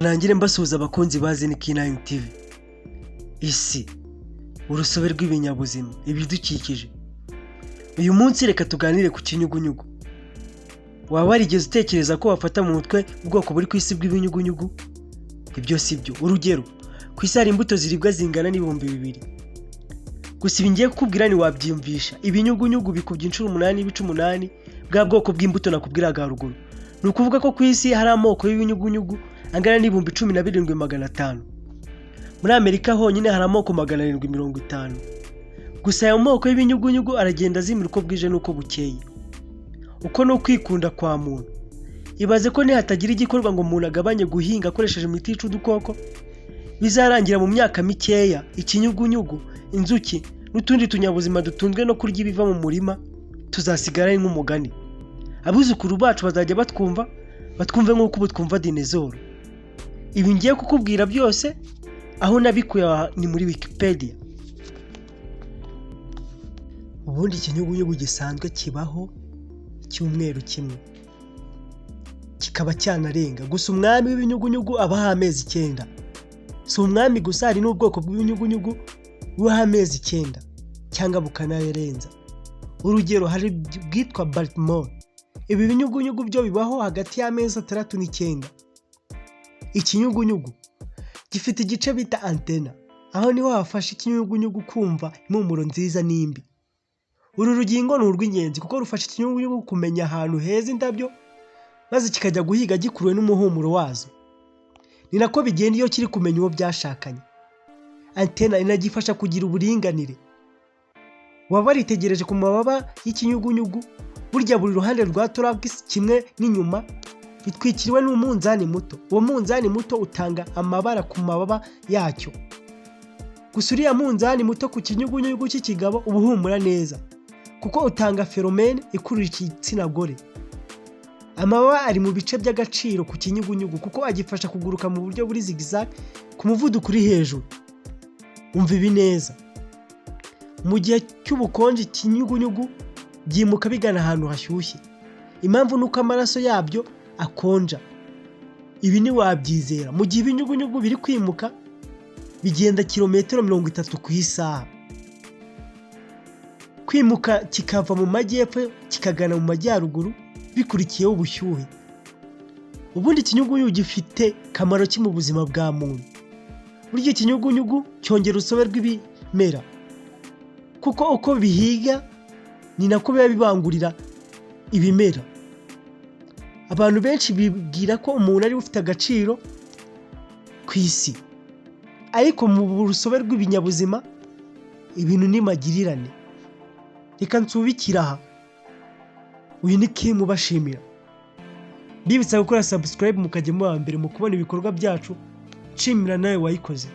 Nangire mbasuhuza abakunzi bazi ni K9 TV. Isi urusobe rw'ibinyabuzima ibidukikije. Uyu munsi reka tuganire ku kinyugunyugu. Waba warigeze utekereza ko wafata mu mutwe ubwoko buri ku isi bw'ibinyugunyugu? Ibyo si byo. Urugero, ku isi hari imbuto ziribwa zingana n'ibihumbi 2,000. Gusa ibi ngiye kukubwira ni wabyiyumvisha. Ibinyugunyugu bikubye inshuro 8 ibice 8 bwa bwoko bw'imbuto nakubwiraga haruguru. Ni ukuvuga ko ku isi hari amoko y'ibinyugunyugu angana n'ibihumbi 17,500. Muri Amerika honyine hari amoko 750. Gusa ayo moko y'ibinyugunyugu aragenda azimira uko bwije n'uko bukeye. Uko no kwikunda kwa muntu. Ibaze ko nihatagira igikorwa ngo umuntu agabanye guhinga akoresheje imiti yica udukoko, bizarangira mu myaka mikeya ikinyugunyugu, inzuki n'utundi tunyabuzima dutunzwe no kurya ibiva mu murima tuzasigara nk'umugani. Abuzukuru bacu bazajya batwumve nk'uko ubu twumva dinezoro. Ibi ngiye kukubwira byose aho nabikuye ni muri Wikipedia. Ubundi ikinyugunyugu gisanzwe kibaho cyumweru kimwe, kikaba cyanarenga. Gusa umwami w'ibinyugunyugu abaho amezi 9. Si umwami gusa, hari n'ubwoko bw'ibinyugunyugu bubaho amezi 9 cyangwa bukanarenza. Urugero, hari bwitwa Baltimore. Ibi binyugunyugu byo bibaho hagati y'amezi 3 n'9. Ikinyugunyugu gifite igice bita antena, aho niho hafasha ikinyugunyugu kumva impumuro nziza n'imbi. Uru rugingo ni urw'ingenzi kuko rufasha ikinyugunyugu kumenya ahantu heza indabyo, maze kikajya guhiga gikuruwe n'umuhumuro wazo. Ni nako bigenda iyo kiri kumenya uwo byashakanye. Antena inagifasha kugira uburinganire. Waba waritegereje ku mababa y'ikinyugunyugu, burya buri ruhande rwa thorax kimwe n'inyuma bitwikiriwe n'umunzani muto. Uwo munzani muto utanga amabara ku mababa yacyo. Gusa uriya munzani muto ku kinyugunyugu cy'ikigabo ubuhumura neza, kuko utanga feromene ikurura igitsina gore. Amababa ari mu bice by'agaciro ku kinyugunyugu kuko agifasha kuguruka mu buryo buri zigzag ku muvuduko uri hejuru. Umva ibi neza. Mu gihe cy'ubukonje ikinyugunyugu byimuka bigana ahantu hashyushye. Impamvu nuko amaraso yabyo akonja. Ibi ni wabyizera. Mu gihe ibinyugunyugu biri kwimuka bigenda kilometero 30 ku isaha. Kwimuka kikava mu majyepfo kikagana mu majyaruguru bikurikiyeho ubushyuhe. Ubundi ikinyugunyugu gifite kamaro ki mu buzima bwa muntu? Burya ikinyugunyugu cyongera urusobe rw'ibimera, kuko uko bihiga ni nako biba bibangurira ibimera. Abantu benshi bibwira ko umuntu ari ufite agaciro ku isi, ariko mu rusobe rw'ibinyabuzima ibintu nimajyirirane. Reka nsubikira aha. Uyu ni Kim ubashimira. Mbibutsa gukora subscribe mukajya mu wa mbere mu kubona ibikorwa byacu. Nshimira nawe wayikoze.